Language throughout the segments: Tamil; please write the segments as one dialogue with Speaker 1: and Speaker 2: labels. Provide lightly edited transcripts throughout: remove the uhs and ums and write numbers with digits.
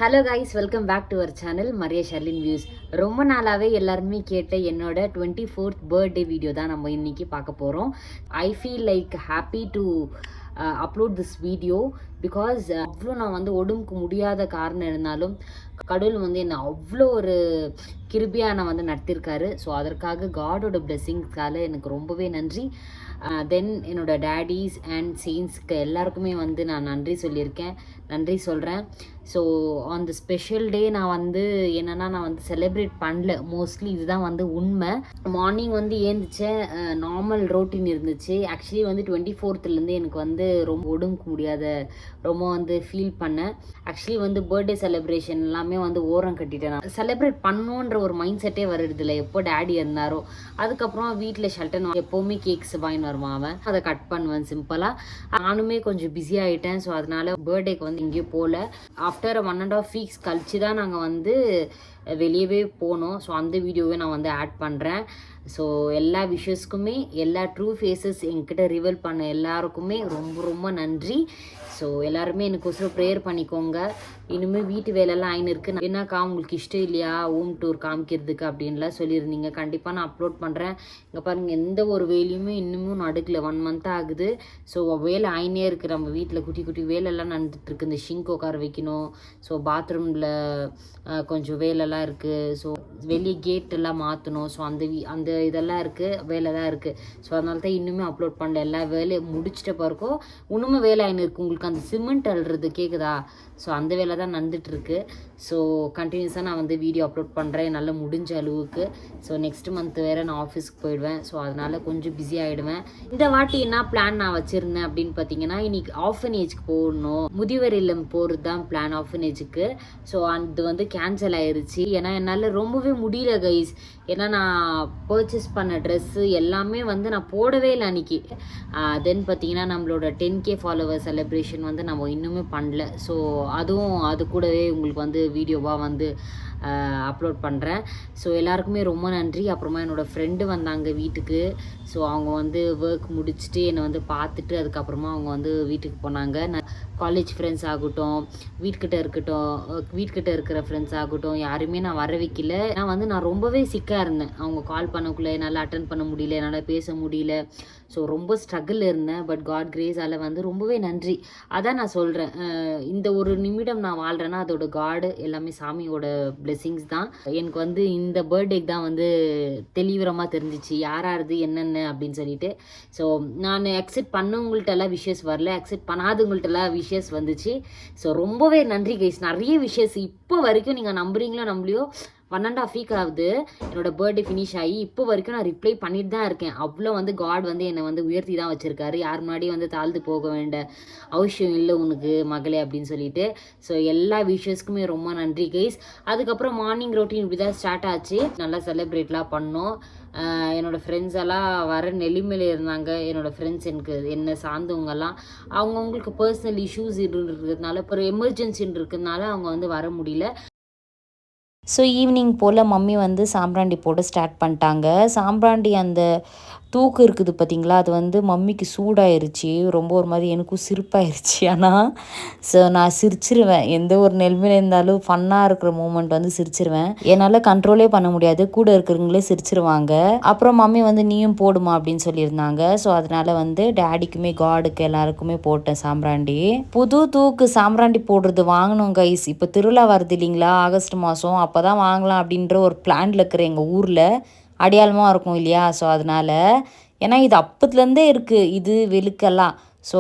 Speaker 1: Hello guys, welcome back to our channel Maria Sharlin views. ரொம்ப நாளாகவே எல்லாருமே கேட்ட என்னோட 24th பர்த்டே வீடியோ தான் நம்ம இன்னைக்கு பார்க்க போகிறோம். I feel like happy to upload this video because அவ்வளோ நான் வந்து உடம்புக்கு முடியாத காரணம் இருந்தாலும் கடவுள் வந்து என்னை அவ்வளோ ஒரு கிருபியாக நான் வந்து நடத்திருக்காரு. ஸோ அதற்காக காடோட பிளெஸிங்ஸ்க்காக எனக்கு ரொம்பவே நன்றி. தென் என்னோட டேடிஸ் அண்ட் செயின்ஸ்க்கு எல்லாருக்குமே வந்து நான் நன்றி சொல்லியிருக்கேன், நன்றி சொல்கிறேன். So on the special day நான் வந்து என்னென்னா நான் வந்து செலிப்ரேட் பண்ணல மோஸ்ட்லி, இதுதான் வந்து உண்மை. மார்னிங் வந்து ஏந்திச்சேன், நார்மல் ரோட்டீன் இருந்துச்சு. ஆக்சுவலி வந்து 24th எனக்கு வந்து ரொம்ப உடம்புக்கு முடியாத ரொம்ப வந்து ஃபீல் பண்ணேன். ஆக்சுவலி வந்து பர்த்டே செலிப்ரேஷன் எல்லாமே வந்து ஓரம் கட்டிட்டேன். நான் செலிப்ரேட் பண்ணணுன்ற ஒரு மைண்ட் செட்டே வருது இல்லை, எப்போ டேடி இருந்தாரோ. அதுக்கப்புறம் வீட்டில் ஷல்டன் எப்போவுமே கேக்ஸ் வாங்கின்னு வருவான், அவன் அதை கட் பண்ணுவேன் சிம்பிளாக. நானுமே கொஞ்சம் பிஸி ஆகிட்டேன். ஸோ அதனால பர்த்டேக்கு வந்து எங்கேயும் போகல. ஆஃப்டர் 1.5 வீக்ஸ் கழிச்சு தான் நாங்கள் வந்து வெளியவே போனோம். ஸோ அந்த வீடியோவே நான் வந்து ஆட் பண்ணுறேன். ஸோ எல்லா விஷயஸ்க்குமே எல்லா ட்ரூ ஃபேஸஸ் என்கிட்ட ரிவீல் பண்ண எல்லாருக்குமே ரொம்ப ரொம்ப நன்றி. ஸோ எல்லாருமே எனக்கோசரம் ப்ரேயர் பண்ணிக்கோங்க. இனிமேல் வீட்டு வேலையெல்லாம் ஆயின்னு இருக்குது. என்னக்கா உங்களுக்கு இஷ்டம் இல்லையா ஹோம் டூர் காமிக்கிறதுக்கு அப்படின்லாம் சொல்லியிருந்தீங்க. கண்டிப்பாக நான் அப்லோட் பண்ணுறேன். இங்கே பாருங்கள், எந்த ஒரு வேலையுமே இன்னமும் நடக்கல. 1 month ஆகுது. ஸோ வேலை ஆயினே இருக்குது. நம்ம வீட்டில் குட்டி குட்டி வேலையெல்லாம் நடந்துட்டுருக்கு. இந்த ஷிங்க் உட்கார வைக்கணும். ஸோ பாத்ரூமில் கொஞ்சம் வேலைலாம் இருக்குது. ஸோ வெளியே கேட் எல்லாம் மாற்றணும். ஸோ அந்த இதெல்லாம் இருக்குது, வேலை தான் இருக்குது. ஸோ அதனால தான் இன்னுமே அப்லோட் பண்ணல. எல்லா வேலையும் முடிச்சிட்ட பிறக்கோ இன்னுமே வேலை ஆயின்னு இருக்குது. உங்களுக்கு அந்த சிமெண்ட் அள்ளுறது கேட்குதா? ஸோ அந்த வேலை தான் நடந்துகிட்ருக்கு. ஸோ கண்டினியூஸாக நான் வந்து வீடியோ அப்லோட் பண்ணுறேன் என்னால் முடிஞ்ச அளவுக்கு. ஸோ நெக்ஸ்ட் மந்த் வேறு நான் ஆஃபீஸ்க்கு போயிடுவேன். ஸோ அதனால் கொஞ்சம் பிஸி ஆகிடுவேன். இந்த வாட்டி என்ன பிளான் நான் வச்சுருந்தேன் அப்படின்னு பார்த்தீங்கன்னா, இன்னைக்கு ஆஃபனேஜ்க்கு போகணும், முதியோர் இல்லம் போகிறது தான் பிளான் ஆஃபனேஜுக்கு. ஸோ அது வந்து கேன்சல் ஆயிடுச்சு. ஏன்னா என்னால் ரொம்பவே முடியல கைஸ். ஏன்னா நான் பர்ச்சேஸ் பண்ண ட்ரெஸ்ஸு எல்லாமே வந்து நான் போடவே இல்லை அன்றைக்கி. தென் பார்த்தீங்கன்னா நம்மளோட 10K ஃபாலோவர் செலிப்ரேஷன் வந்து நம்ம இன்னுமே பண்ணல. ஸோ அதுவும் அது கூடவே உங்களுக்கு வந்து வீடியோவாக வந்து அப்லோட் பண்ணுறேன். ஸோ எல்லாருக்குமே ரொம்ப நன்றி. அப்புறமா என்னோடய ஃப்ரெண்டு வந்தாங்க வீட்டுக்கு. ஸோ அவங்க வந்து ஒர்க் முடிச்சுட்டு என்னை வந்து பார்த்துட்டு அதுக்கப்புறமா அவங்க வந்து வீட்டுக்கு போனாங்க. நான் காலேஜ் ஃப்ரெண்ட்ஸ் ஆகட்டும், வீட்டுக்கிட்ட இருக்கிற ஃப்ரெண்ட்ஸ் ஆகட்டும், யாருமே நான் வர வைக்கல. நான் ரொம்பவே சிக்காக இருந்தேன். அவங்க கால் பண்ணக்குள்ளே என்னால் அட்டன் பண்ண முடியல, என்னால் பேச முடியல. ஸோ ரொம்ப ஸ்ட்ரகிள் இருந்தேன். பட் காட் கிரேஸால் வந்து ரொம்பவே நன்றி. அதான் நான் சொல்கிறேன், இந்த ஒரு நிமிடம் நான் வாழ்கிறேன்னா அதோட காடு எல்லாமே சாமியோட பிளெஸிங்ஸ் தான். எனக்கு வந்து இந்த பர்த்டேக்கு தான் வந்து தெளிவரமாக தெரிஞ்சிச்சு யாராவது என்னென்ன அப்படின்னு சொல்லிட்டு. ஸோ நான் அக்செப்ட் பண்ணவங்கள்ட்டெல்லாம் விஷஸ் வரல, அக்செப்ட் பண்ணாதவங்கள்ட்டெல்லாம் விஷஸ் வந்துச்சு. ஸோ ரொம்பவே நன்றி கைஸ். நிறைய விஷஸ் இப்போ வரைக்கும் நீங்கள் நம்புறீங்களோ நம்பலையோ 1.5 வீக் ஆகுது என்னோட பர்த்டே ஃபினிஷ் ஆகி. இப்போ வரைக்கும் நான் ரிப்ளை பண்ணிட்டு தான் இருக்கேன். அவ்வளோ வந்து காட் வந்து என்னை வந்து உயர்த்தி தான் வச்சுருக்காரு. யார் முன்னாடியும் வந்து தாழ்ந்து போக வேண்டிய அவசியம் இல்லை உனக்கு மகளே அப்படின்னு சொல்லிட்டு. ஸோ எல்லா விஷயஸ்க்குமே ரொம்ப நன்றி கைஸ். அதுக்கப்புறம் மார்னிங் ரொட்டீன் இப்படி தான் ஸ்டார்ட் ஆச்சு. நல்லா செலிப்ரேட்லாம் பண்ணோம். என்னோடய ஃப்ரெண்ட்ஸ் எல்லாம் வர நிலைமையில் இருந்தாங்க. என்னோடய ஃப்ரெண்ட்ஸ் என்னை சார்ந்தவங்கெல்லாம் அவங்கவுங்களுக்கு பர்சனல் இஷ்யூஸ் இருக்கிறதுனால, இப்போ ஒரு எமர்ஜென்சின்னு இருக்கிறதுனால அவங்க வந்து வர முடியல.
Speaker 2: ஸோ ஈவினிங் போல் மம்மி வந்து சாம்பிராண்டி போட ஸ்டார்ட் பண்ணிட்டாங்க. சாம்பிராண்டி அந்த தூக்கு இருக்குது பார்த்திங்களா, அது வந்து மம்மிக்கு சூடாயிருச்சு. ரொம்ப ஒரு மாதிரி எனக்கும் சிரிப்பாயிருச்சு. ஆனால் ஸோ நான் சிரிச்சிருவேன். எந்த ஒரு நிலைமையில் இருந்தாலும் ஃபன்னாக இருக்கிற மூமெண்ட் வந்து சிரிச்சிருவேன். என்னால் கண்ட்ரோலே பண்ண முடியாது, கூட இருக்கிறவங்களே சிரிச்சிருவாங்க. அப்புறம் மம்மி வந்து நீயும் போடுமா அப்படின்னு சொல்லியிருந்தாங்க. ஸோ அதனால் வந்து டேடிக்குமே காடுக்கு எல்லாருக்குமே போட்டேன் சாம்பிராண்டி. புது தூக்கு சாம்பிராண்டி போடுறது வாங்கணும் கைஸ். இப்போ திருவிழா வருது இல்லைங்களா, ஆகஸ்ட் மாதம். அப்போ தான் வாங்கலாம் அப்படின்ற ஒரு பிளான்ல இருக்கிற எங்கள் ஊரில் அடையாளமாக இருக்கும் இல்லையா. ஸோ அதனால் ஏன்னா இது அப்பத்துலேருந்தே இருக்குது இது வெளுக்கெல்லாம். ஸோ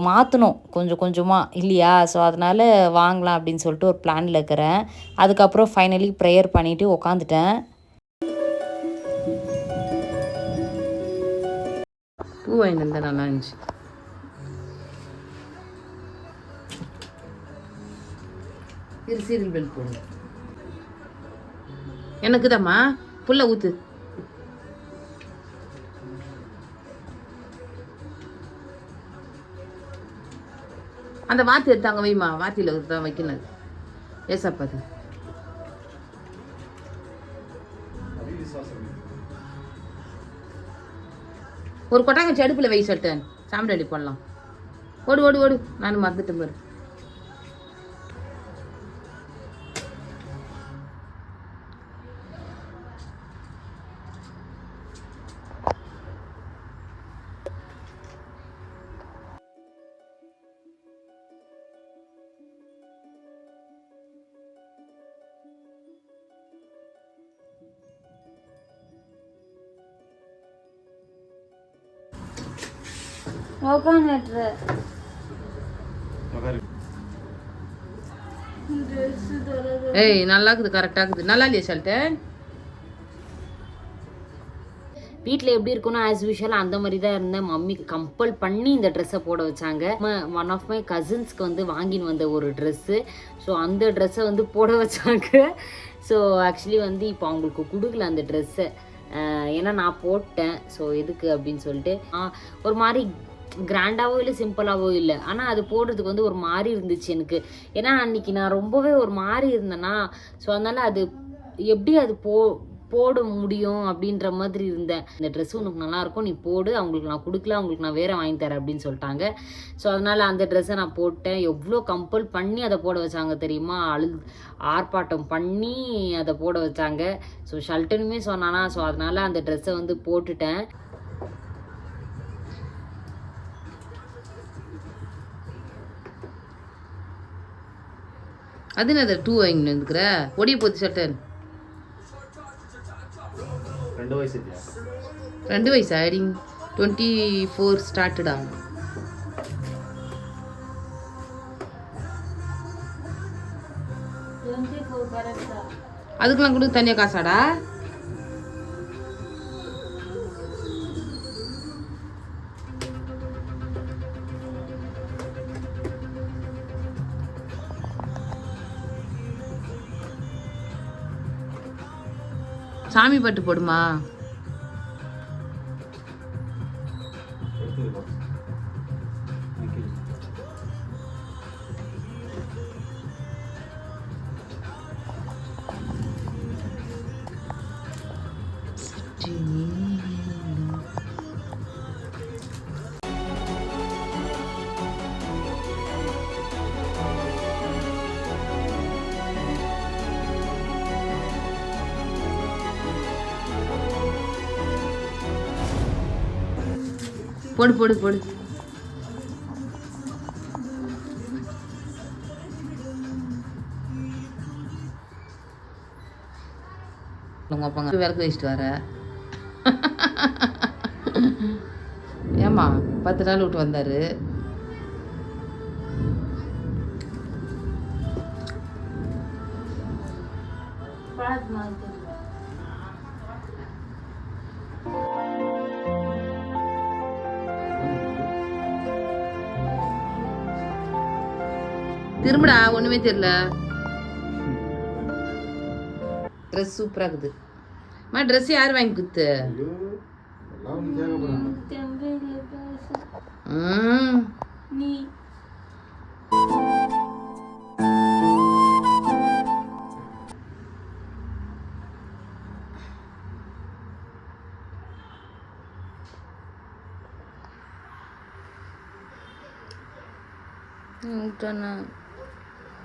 Speaker 2: மாற்றணும் கொஞ்சம் கொஞ்சமாக இல்லையா. ஸோ அதனால் வாங்கலாம் அப்படின்னு சொல்லிட்டு ஒரு பிளானில் இருக்கிறேன். அதுக்கப்புறம் ஃபைனலி ப்ரேயர் பண்ணிவிட்டு உக்காந்துட்டேன்.
Speaker 3: பூ வாங்கிட்டு நல்லா இருந்துச்சு. சீரியல் பெல் போடுங்க. எனக்கு தாம்மா புல்ல ஊத்து. அந்த வாத்தி எடுத்தாங்க வைமா, வாத்தியில் தான் வைக்கணும். ஏசாப்பாது ஒரு கொட்டாங்கச்சி அடுப்பில் வை சொல்லிட்டேன். சாம்பிராண்டி போடலாம். ஓடு ஓடு ஓடு, நான் மறந்துட்டேன் பாரு. ஏய் நல்லா இருக்குது, கரெக்டாக இருக்குது. நல்லா இல்லையா ஷல்டன்?
Speaker 1: வீட்டில் எப்படி இருக்குன்னா ஆஸ் யூஷுவல் அந்த மாதிரி தான் இருந்தேன். மம்மிக்கு கம்பல் பண்ணி இந்த ட்ரெஸ்ஸை போட வச்சாங்க. ஒன் ஆஃப் மை கசின்ஸ்க்கு வந்து வாங்கின்னு வந்த ஒரு ட்ரெஸ்ஸு. ஸோ அந்த ட்ரெஸ்ஸை வந்து போட வச்சாங்க. ஸோ ஆக்சுவலி வந்து இப்போ அவங்களுக்கு கொடுக்கல அந்த ட்ரெஸ்ஸை. ஏன்னா நான் போட்டேன். ஸோ எதுக்கு அப்படின்னு சொல்லிட்டு ஒரு மாதிரி கிராண்டாவோ இல்லை சிம்பிளாவோ இல்லை, ஆனால் அது போடுறதுக்கு வந்து ஒரு மாதிரி இருந்துச்சு எனக்கு. ஏன்னா அன்றைக்கி நான் ரொம்பவே ஒரு மாதிரி இருந்தேன்னா, ஸோ அதனால் அது எப்படி அது போட முடியும் அப்படின்ற மாதிரி இருந்தேன். இந்த ட்ரெஸ் உனக்கு நல்லாயிருக்கும், நீ போடு, அவங்களுக்கு நான் கொடுக்கல, அவங்களுக்கு நான் வேறு வாங்கி தரேன் அப்படின்னு சொல்லிட்டாங்க. ஸோ அதனால் அந்த ட்ரெஸ்ஸை நான் போட்டேன். எவ்வளோ கம்பல் பண்ணி அதை போட வச்சாங்க தெரியுமா? ஆர்ப்பாட்டம் பண்ணி அதை போட வச்சாங்க. ஸோ ஷல்டனுமே சொன்னானா, ஸோ அதனால் அந்த ட்ரெஸ்ஸை வந்து போட்டுட்டேன்.
Speaker 3: அது என்னது 2 வாங்கின்னு வந்துக்கிற? ஒடிய போகுது ஷல்டன்.
Speaker 4: 2 வயசு இல்லையா?
Speaker 3: 2 வயசு ஆயிடுங்க. 24 ஸ்டார்டடா? அதுக்கெல்லாம் கூட தனியாக காசாடா? சாமி பாட்டு போடுமா? போடு போடு போடு. உங்க அப்பா விளக்கு வச்சுட்டு வர. ஏமா 10 நாள் விட்டு வந்தாரு. திரும்படா, ஒண்ணுமே தெரியல. ட்ரெஸ் சூப்பரா இருக்குது. மா ட்ரெஸ் யார் வாங்கி கொடுத்து?
Speaker 1: நீ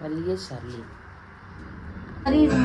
Speaker 3: வலியே ஷர்லி.
Speaker 1: அறியுமா?